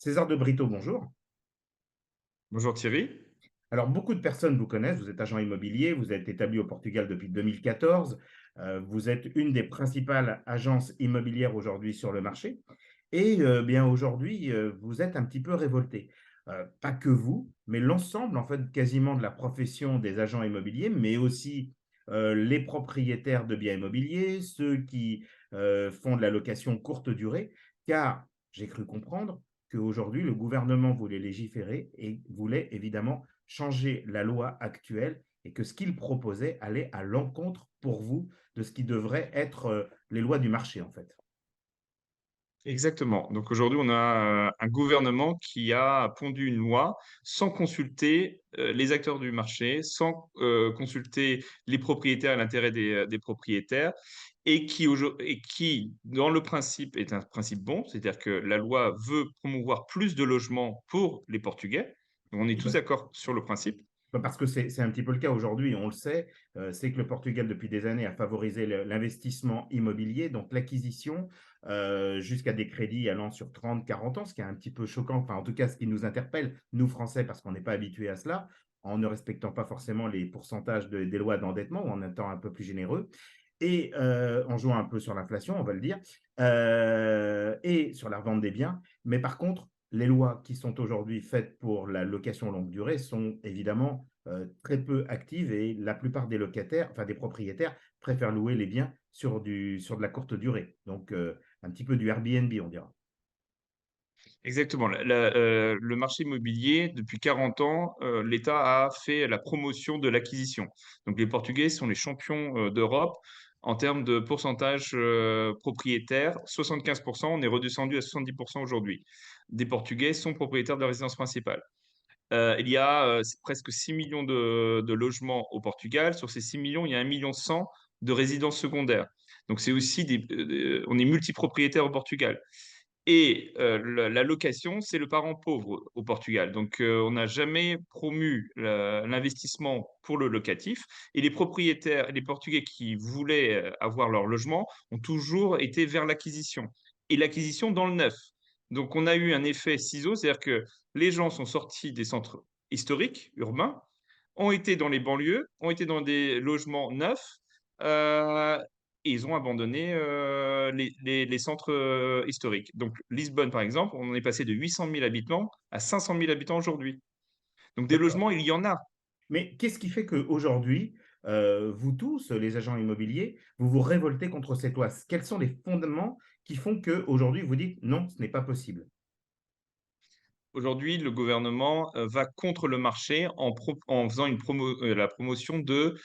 César de Brito, bonjour. Bonjour Thierry. Alors, beaucoup de personnes vous connaissent, vous êtes agent immobilier, vous êtes établi au Portugal depuis 2014, vous êtes une des principales agences immobilières aujourd'hui sur le marché et bien aujourd'hui, vous êtes un petit peu révolté. Pas que vous, mais l'ensemble en fait quasiment de la profession des agents immobiliers, mais aussi, les propriétaires de biens immobiliers, ceux qui, font de la location courte durée, car j'ai cru comprendre qu'aujourd'hui le gouvernement voulait légiférer et voulait évidemment changer la loi actuelle et que ce qu'il proposait allait à l'encontre pour vous de ce qui devrait être, les lois du marché, en fait. Exactement. Donc aujourd'hui, on a un gouvernement qui a pondu une loi sans consulter les acteurs du marché, sans consulter les propriétaires et l'intérêt des propriétaires, et qui, dans le principe, est un principe bon, c'est-à-dire que la loi veut promouvoir plus de logements pour les Portugais. Donc on est Oui, tous d'accord sur le principe. bah, parce que c'est un petit peu le cas aujourd'hui, on le sait, c'est que le Portugal, depuis des années, a favorisé l'investissement immobilier, donc l'acquisition, jusqu'à des crédits allant sur 30, 40 ans, ce qui est un petit peu choquant, enfin, en tout cas, ce qui nous interpelle, nous, Français, parce qu'on n'est pas habitués à cela, en ne respectant pas forcément les pourcentages des lois d'endettement ou en étant un peu plus généreux et en jouant un peu sur l'inflation, on va le dire, et sur la revente des biens. Mais par contre, les lois qui sont aujourd'hui faites pour la location longue durée sont évidemment, très peu actives et la plupart des locataires, enfin des propriétaires préfèrent louer les biens sur de la courte durée. Donc, un petit peu du Airbnb, on dira. Exactement. Le marché immobilier, depuis 40 ans, l'État a fait la promotion de l'acquisition. Donc les Portugais sont les champions d'Europe en termes de pourcentage propriétaire. 75%, on est redescendu à 70% aujourd'hui. Des Portugais sont propriétaires de résidence principale. Il y a presque 6 millions de logements au Portugal. Sur ces 6 millions, il y a 1,1 million de résidences secondaires. Donc c'est aussi on est multipropriétaire au Portugal. Et la location, c'est le parent pauvre au Portugal. Donc, on n'a jamais promu l'investissement pour le locatif. Et les propriétaires, les Portugais qui voulaient avoir leur logement ont toujours été vers l'acquisition. Et l'acquisition dans le neuf. Donc, on a eu un effet ciseau, c'est-à-dire que les gens sont sortis des centres historiques, urbains, ont été dans les banlieues, ont été dans des logements neufs, euh, et ils ont abandonné les centres historiques. Donc, Lisbonne, par exemple, on en est passé de 800 000 habitants à 500 000 habitants aujourd'hui. Donc, des D'accord. logements, il y en a. Mais qu'est-ce qui fait qu'aujourd'hui, vous tous, les agents immobiliers, vous vous révoltez contre cette loi? Quels sont les fondements qui font qu'aujourd'hui vous dites: «Non, ce n'est pas possible»? Aujourd'hui, le gouvernement va contre le marché en faisant la promotion de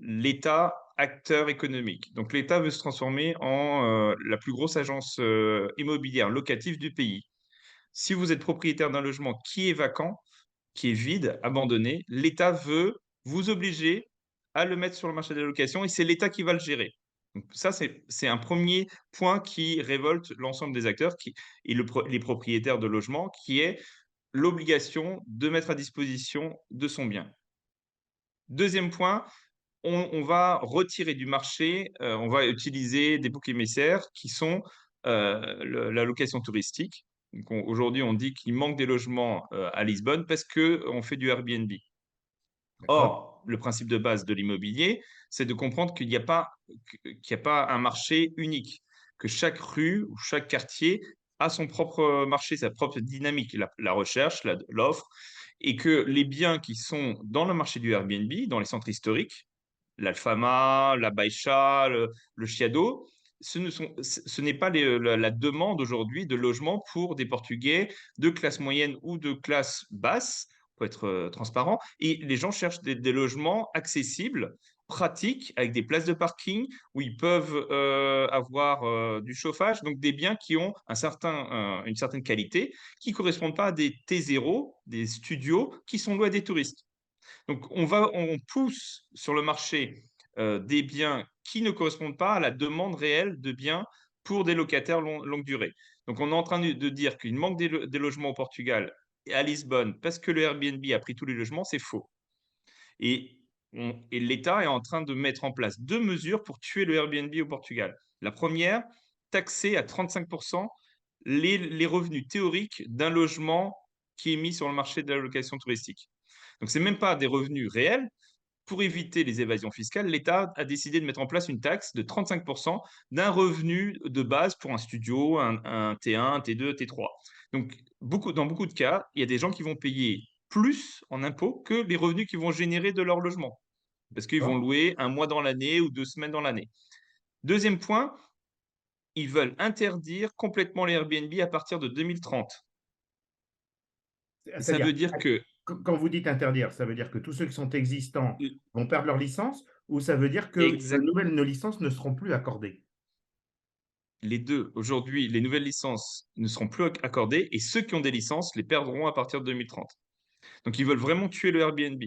l'État acteur économique. Donc, l'État veut se transformer en la plus grosse agence immobilière locative du pays. Si vous êtes propriétaire d'un logement qui est vacant, qui est vide, abandonné, l'État veut vous obliger à le mettre sur le marché de la location et c'est l'État qui va le gérer. Donc ça, c'est un premier point qui révolte l'ensemble des acteurs et les propriétaires de logements, qui est l'obligation de mettre à disposition de son bien. Deuxième point, on va retirer du marché, on va utiliser des boucs émissaires qui sont la location touristique. Donc, aujourd'hui, on dit qu'il manque des logements à Lisbonne parce qu'on fait du Airbnb. D'accord? Or, le principe de base de l'immobilier, c'est de comprendre qu'il y a pas un marché unique, que chaque rue ou chaque quartier a son propre marché, sa propre dynamique, la recherche, l'offre, et que les biens qui sont dans le marché du Airbnb, dans les centres historiques, l'Alfama, la Baixa, le Chiado, ce n'est pas la demande aujourd'hui de logement pour des Portugais de classe moyenne ou de classe basse, pour être transparent. Et les gens cherchent des logements accessibles, pratiques, avec des places de parking où ils peuvent avoir du chauffage, donc des biens qui ont une certaine qualité, qui ne correspondent pas à des T0, des studios qui sont loués à des touristes. Donc, on pousse sur le marché des biens qui ne correspondent pas à la demande réelle de biens pour des locataires longue durée. Donc, on est en train de dire qu'il manque des logements au Portugal et à Lisbonne parce que le Airbnb a pris tous les logements, c'est faux. Et, et l'État est en train de mettre en place deux mesures pour tuer le Airbnb au Portugal. La première, taxer à 35% les revenus théoriques d'un logement qui est mis sur le marché de la location touristique. Donc, ce n'est même pas des revenus réels. Pour éviter les évasions fiscales, l'État a décidé de mettre en place une taxe de 35% d'un revenu de base pour un studio, un T1, un T2, T3. Donc, dans beaucoup de cas, il y a des gens qui vont payer plus en impôts que les revenus qu'ils vont générer de leur logement, parce qu'ils vont D'accord. louer un mois dans l'année ou 2 semaines dans l'année. Deuxième point, ils veulent interdire complètement les Airbnb à partir de 2030. Ça C'est-à-dire, veut dire que quand vous dites interdire, ça veut dire que tous ceux qui sont existants vont perdre leur licence ou ça veut dire que de exact, nouvelles licences ne seront plus accordées? les deux, aujourd'hui, les nouvelles licences ne seront plus accordées et ceux qui ont des licences les perdront à partir de 2030. Donc, ils veulent vraiment tuer le Airbnb.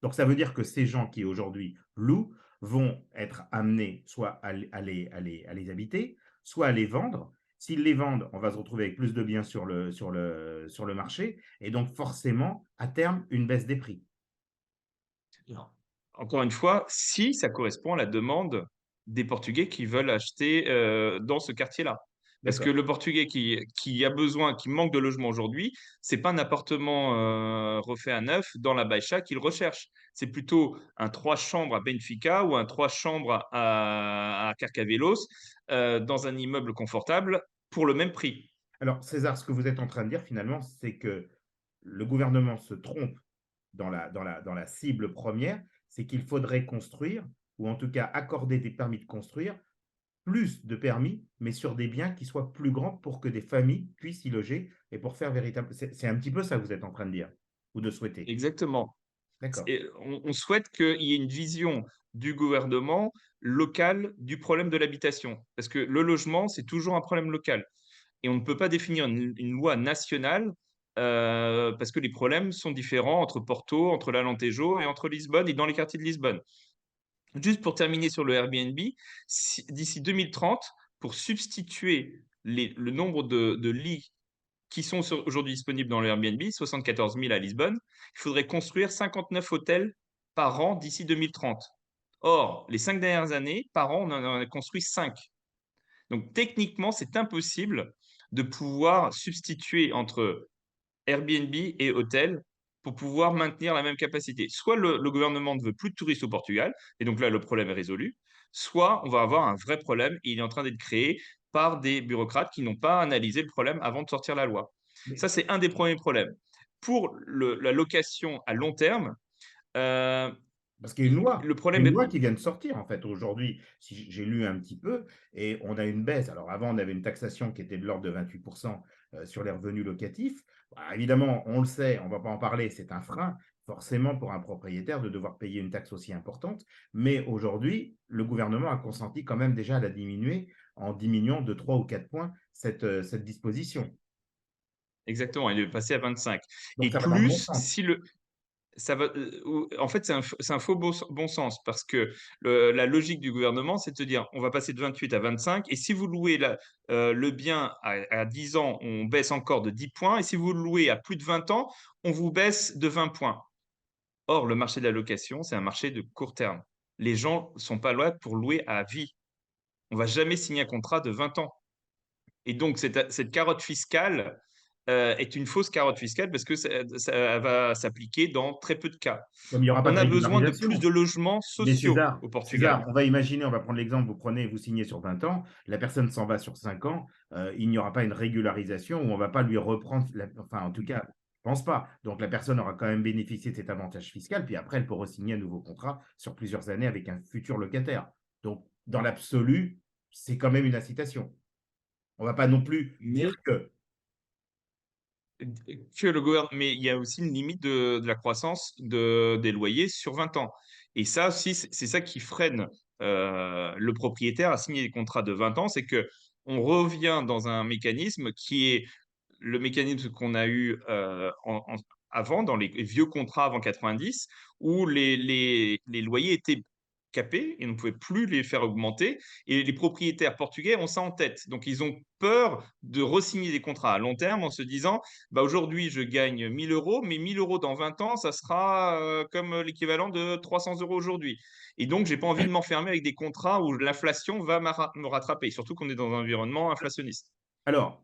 Donc ça veut dire que ces gens qui aujourd'hui louent vont être amenés soit à les habiter, soit à les vendre. S'ils les vendent, on va se retrouver avec plus de biens sur le marché et donc forcément, à terme, une baisse des prix. Non. Encore une fois, si ça correspond à la demande des Portugais qui veulent acheter dans ce quartier-là. Parce que D'accord. le Portugais qui a besoin, qui manque de logement aujourd'hui, c'est pas un appartement refait à neuf dans la Baixa qu'il recherche. C'est plutôt un 3 chambres à Benfica ou un 3 chambres à Carcavelos dans un immeuble confortable pour le même prix. Alors César, ce que vous êtes en train de dire finalement, c'est que le gouvernement se trompe dans la cible première, c'est qu'il faudrait construire ou en tout cas accorder des permis de construire plus de permis, mais sur des biens qui soient plus grands pour que des familles puissent y loger et pour faire véritable c'est un petit peu ça que vous êtes en train de dire ou de souhaiter? Exactement. D'accord, Et on souhaite qu'il y ait une vision du gouvernement local du problème de l'habitation. Parce que le logement, c'est toujours un problème local. Et on ne peut pas définir une loi nationale parce que les problèmes sont différents entre Porto, entre l'Alentejo et entre Lisbonne et dans les quartiers de Lisbonne. Juste pour terminer sur le Airbnb, d'ici 2030, pour substituer le nombre de lits qui sont aujourd'hui disponibles dans le Airbnb, 74 000 à Lisbonne, il faudrait construire 59 hôtels par an d'ici 2030. Or, les 5 dernières années, par an, on en a construit 5. Donc, techniquement, c'est impossible de pouvoir substituer entre Airbnb et hôtel pour pouvoir maintenir la même capacité. Soit le gouvernement ne veut plus de touristes au Portugal, et donc là, le problème est résolu, soit on va avoir un vrai problème et il est en train d'être créé par des bureaucrates qui n'ont pas analysé le problème avant de sortir la loi. mais Ça, c'est un des premiers problèmes. Pour la location à long terme, euh, parce qu'il y a une loi. le Il y problème a une est... loi qui vient de sortir, en fait, aujourd'hui, si j'ai lu un petit peu et on a une baisse. Alors avant, on avait une taxation qui était de l'ordre de 28 sur les revenus locatifs. Bah, évidemment, on le sait, on ne va pas en parler, c'est un frein, forcément, pour un propriétaire de devoir payer une taxe aussi importante. Mais aujourd'hui, le gouvernement a consenti quand même déjà à la diminuer en diminuant de 3 ou 4 points cette disposition. Exactement, il est passé à 25. Donc Et ça va dans le bon plus, sens. si le, ça va, en fait, c'est un faux bon sens parce que la logique du gouvernement, c'est de se dire on va passer de 28 à 25 et si vous louez le bien à 10 ans, on baisse encore de 10 points et si vous le louez à plus de 20 ans, on vous baisse de 20 points. Or, le marché de la location, c'est un marché de court terme. Les gens ne sont pas là pour louer à vie. On va jamais signer un contrat de 20 ans. Et donc, cette carotte fiscale est une fausse carotte fiscale parce que ça va s'appliquer dans très peu de cas. Comme il n'y aura pas On de a besoin de plus régularisation. de logements Mais sociaux César, au Portugal. César, on va imaginer, on va prendre l'exemple, vous prenez, vous signez sur 20 ans, la personne s'en va sur 5 ans, il n'y aura pas une régularisation où on ne va pas lui reprendre, enfin en tout cas, je ne pense pas. Donc la personne aura quand même bénéficié de cet avantage fiscal, puis après elle pourra signer un nouveau contrat sur plusieurs années avec un futur locataire. Donc dans l'absolu, c'est quand même une incitation. On ne va pas non plus dire Mais que, mais il y a aussi une limite de la croissance des loyers sur 20 ans. Et ça aussi, c'est ça qui freine le propriétaire à signer des contrats de 20 ans, c'est que on revient dans un mécanisme qui est le mécanisme qu'on a eu avant, dans les vieux contrats avant 90, où les loyers étaient capés et on ne pouvait plus les faire augmenter. Et les propriétaires portugais ont ça en tête. Donc, ils ont peur de re-signer des contrats à long terme en se disant, bah, aujourd'hui, je gagne 1000 euros, mais 1000 euros dans 20 ans, ça sera comme l'équivalent de 300 euros aujourd'hui. Et donc, j'ai pas envie de m'enfermer avec des contrats où l'inflation va me rattraper, surtout qu'on est dans un environnement inflationniste. alors,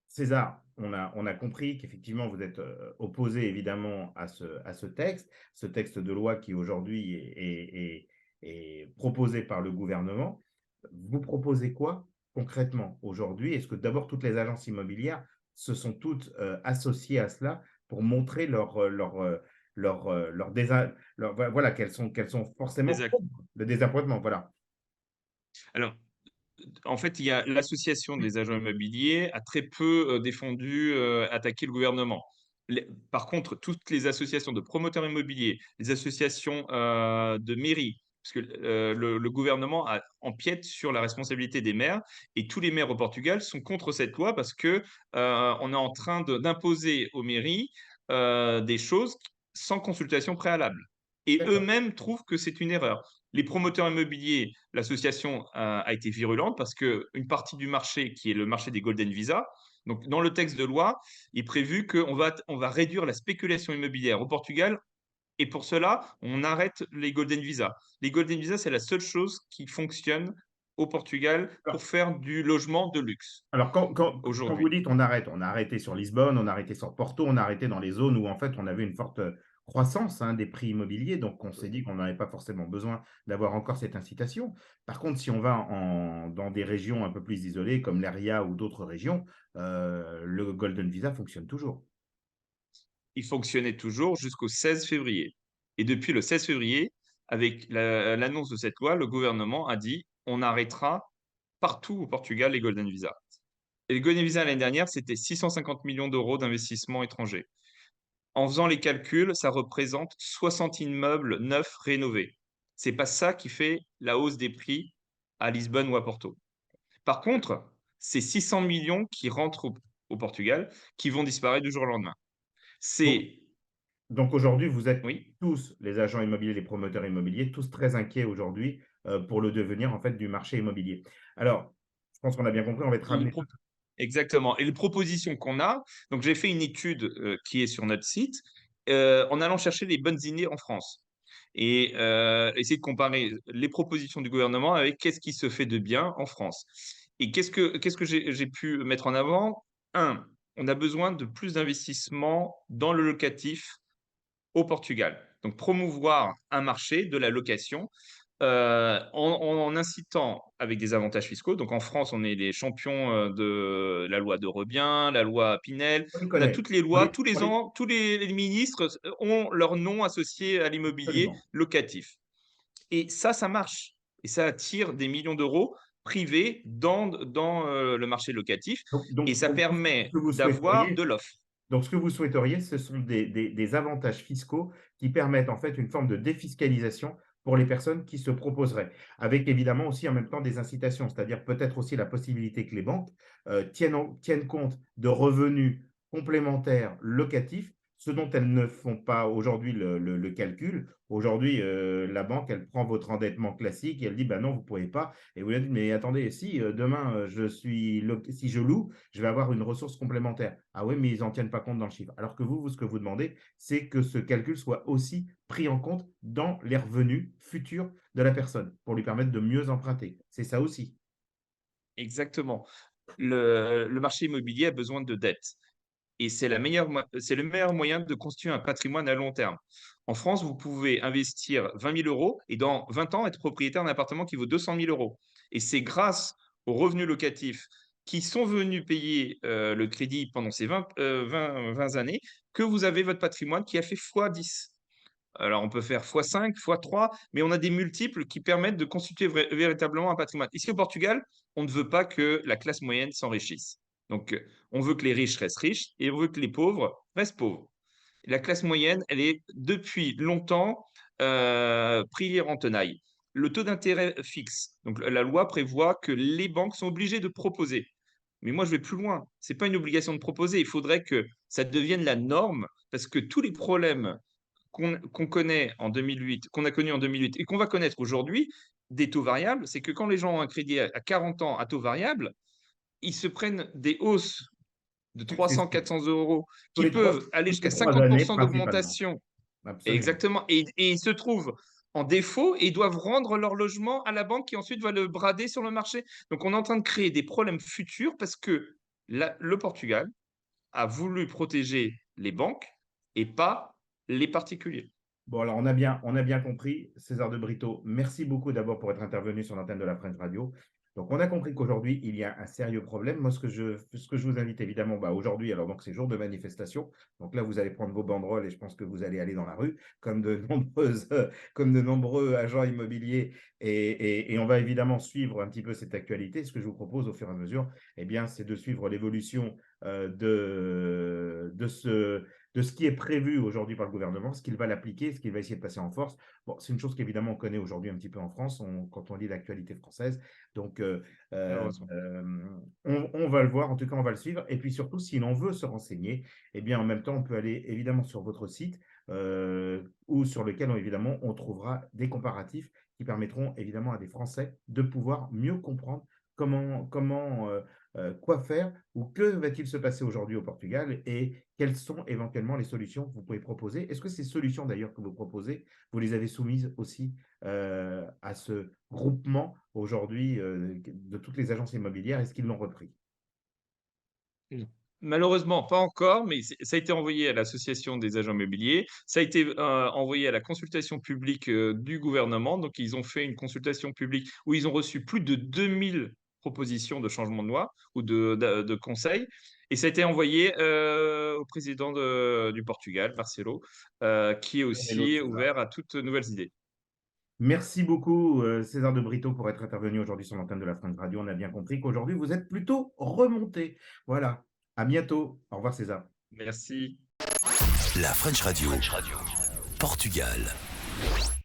César, on a compris qu'effectivement vous êtes, opposé évidemment à ce texte de loi qui aujourd'hui est proposé par le gouvernement. Vous proposez quoi concrètement aujourd'hui? Est-ce que d'abord toutes les agences immobilières se sont toutes, associées à cela pour montrer voilà qu'elles sont forcément Exact. contre le désappointement, voilà. Alors, en fait, il y a l'association des agents immobiliers a très peu, défendu, attaqué le gouvernement. Par contre, toutes les associations de promoteurs immobiliers, les associations, de mairies, parce que, le gouvernement empiète sur la responsabilité des maires et tous les maires au Portugal sont contre cette loi parce que, on est en train d'imposer aux mairies, des choses sans consultation préalable et D'accord. eux-mêmes trouvent que c'est une erreur. Les promoteurs immobiliers, l'association a été virulente parce qu'une partie du marché, qui est le marché des golden visa, donc dans le texte de loi, il est prévu on va réduire la spéculation immobilière au Portugal et pour cela, on arrête les golden visa. Les golden visa, c'est la seule chose qui fonctionne au Portugal pour faire du logement de luxe Alors, quand vous aujourd'hui. dites on a arrêté sur Lisbonne, on a arrêté sur Porto, on a arrêté dans les zones où, en fait, on avait une forte, croissance, hein, des prix immobiliers, donc on s'est dit qu'on n'avait pas forcément besoin d'avoir encore cette incitation. Par contre, si on va dans des régions un peu plus isolées comme l'Aria ou d'autres régions, le golden visa fonctionne toujours. Il fonctionnait toujours jusqu'au 16 février. Et depuis le 16 février, avec l'annonce de cette loi, le gouvernement a dit on arrêtera partout au Portugal les Golden Visa. Et les Golden Visa l'année dernière, c'était 650 millions d'euros d'investissement étranger. En faisant les calculs, ça représente 60 immeubles neufs rénovés. C'est pas ça qui fait la hausse des prix à Lisbonne ou à Porto. Par contre, c'est 600 millions qui rentrent au Portugal qui vont disparaître du jour au lendemain. Donc C'est donc aujourd'hui, vous êtes oui, tous, les agents immobiliers, les promoteurs immobiliers, tous très inquiets aujourd'hui, pour le devenir, en fait, du marché immobilier. Alors, je pense qu'on a bien compris, on va être Et les ramené pro exactement et les propositions qu'on a, donc j'ai fait une étude, qui est sur notre site, en allant chercher les bonnes idées en France et essayer de comparer les propositions du gouvernement avec qu'est-ce qui se fait de bien en France et qu'est-ce que j'ai pu mettre en avant? Un, on a besoin de plus d'investissements dans le locatif au Portugal. Donc promouvoir un marché de la location en incitant avec des avantages fiscaux. Donc en France, on est les champions de la loi de Rebien, la loi Pinel. on les On a connaît, toutes les on lois, les tous on les les ans, tous les ministres ont leur nom associé à l'immobilier absolument. locatif. Et ça marche. Et ça attire des millions d'euros privés dans le marché locatif. Et ça Donc vous, ce permet que vous d'avoir de souhaiteriez, l'offre. donc ce que vous souhaiteriez, ce sont des avantages fiscaux qui permettent, en fait, une forme de défiscalisation pour les personnes qui se proposeraient. Avec évidemment aussi en même temps des incitations, c'est-à-dire peut-être aussi la possibilité que les banques, tiennent compte de revenus complémentaires locatifs, ce dont elles ne font pas aujourd'hui le calcul. Aujourd'hui, la banque, elle prend votre endettement classique et elle dit: «Bah non, vous ne pouvez pas». Et vous lui dites: «Mais attendez, si, demain, si je loue, je vais avoir une ressource complémentaire». Ah oui, mais ils en tiennent pas compte dans le chiffre. Alors que vous, ce que vous demandez, c'est que ce calcul soit aussi pris en compte dans les revenus futurs de la personne, pour lui permettre de mieux emprunter. C'est ça aussi. Exactement. Le marché immobilier a besoin de dettes. Et c'est le meilleur moyen de constituer un patrimoine à long terme. En France, vous pouvez investir 20 000 euros et dans 20 ans être propriétaire d'un appartement qui vaut 200 000 euros. Et c'est grâce aux revenus locatifs qui sont venus payer le crédit pendant ces 20 années que vous avez votre patrimoine qui a fait x10. Alors, on peut faire x5, x3, mais on a des multiples qui permettent de constituer véritablement un patrimoine. Ici, au Portugal, on ne veut pas que la classe moyenne s'enrichisse. Donc, on veut que les riches restent riches et on veut que les pauvres restent pauvres. La classe moyenne, elle est depuis longtemps priée en tenaille. Le taux d'intérêt fixe. Donc, la loi prévoit que les banques sont obligées de proposer. Mais moi, je vais plus loin. Ce n'est pas une obligation de proposer. Il faudrait que ça devienne la norme parce que tous les problèmes qu'on connaît en 2008, qu'on a connu en 2008 et qu'on va connaître aujourd'hui, des taux variables, c'est que quand les gens ont un crédit à 40 ans à taux variable, ils se prennent des hausses de C'est 300, 400 euros tous qui les 3 peuvent aller toutes les jusqu'à 3 années 50% principalement. d'augmentation. Absolument. Exactement. Et ils se trouvent en défaut et ils doivent rendre leur logement à la banque qui ensuite va le brader sur le marché. Donc on est en train de créer des problèmes futurs parce que Le Portugal a voulu protéger les banques et pas les particuliers. Bon, alors on a bien compris. César de Brito, merci beaucoup d'abord pour être intervenu sur l'antenne de la French Radio. Donc, on a compris qu'aujourd'hui, il y a un sérieux problème. Moi, ce que je vous invite évidemment, bah, aujourd'hui, alors donc c'est jour de manifestation. Donc là, vous allez prendre vos banderoles et je pense que vous allez aller dans la rue, comme de comme de nombreux agents immobiliers. Et on va évidemment suivre un petit peu cette actualité. Ce que je vous propose au fur et à mesure, eh bien, c'est de suivre l'évolution de ce qui est prévu aujourd'hui par le gouvernement, ce qu'il va l'appliquer, ce qu'il va essayer de passer en force. Bon, c'est une chose qu'évidemment on connaît aujourd'hui un petit peu en France, quand on lit l'actualité française. Donc, Malheureusement. on va le voir, en tout cas, on va le suivre. Et puis surtout, si l'on veut se renseigner, eh bien, en même temps, on peut aller évidemment sur votre site ou sur lequel, évidemment, on trouvera des comparatifs qui permettront évidemment à des Français de pouvoir mieux comprendre quoi faire ou que va-t-il se passer aujourd'hui au Portugal et quelles sont éventuellement les solutions que vous pouvez proposer. Est-ce que ces solutions d'ailleurs que vous proposez, vous les avez soumises aussi à ce groupement aujourd'hui de toutes les agences immobilières? Est-ce qu'ils l'ont repris? Mmh. Malheureusement, pas encore, mais ça a été envoyé à l'association des agents immobiliers. Ça a été, envoyé à la consultation publique, du gouvernement. Donc ils ont fait une consultation publique où ils ont reçu plus de 2 000 propositions de changement de loi ou de conseils, et ça a été envoyé, au président du Portugal, Marcelo, qui est Hello, aussi César. ouvert à toutes nouvelles idées. Merci beaucoup, César de Brito, pour être intervenu aujourd'hui sur l'antenne de la French Radio. On a bien compris qu'aujourd'hui, vous êtes plutôt remonté. Voilà. À bientôt. Au revoir, César. Merci. La French Radio, Portugal.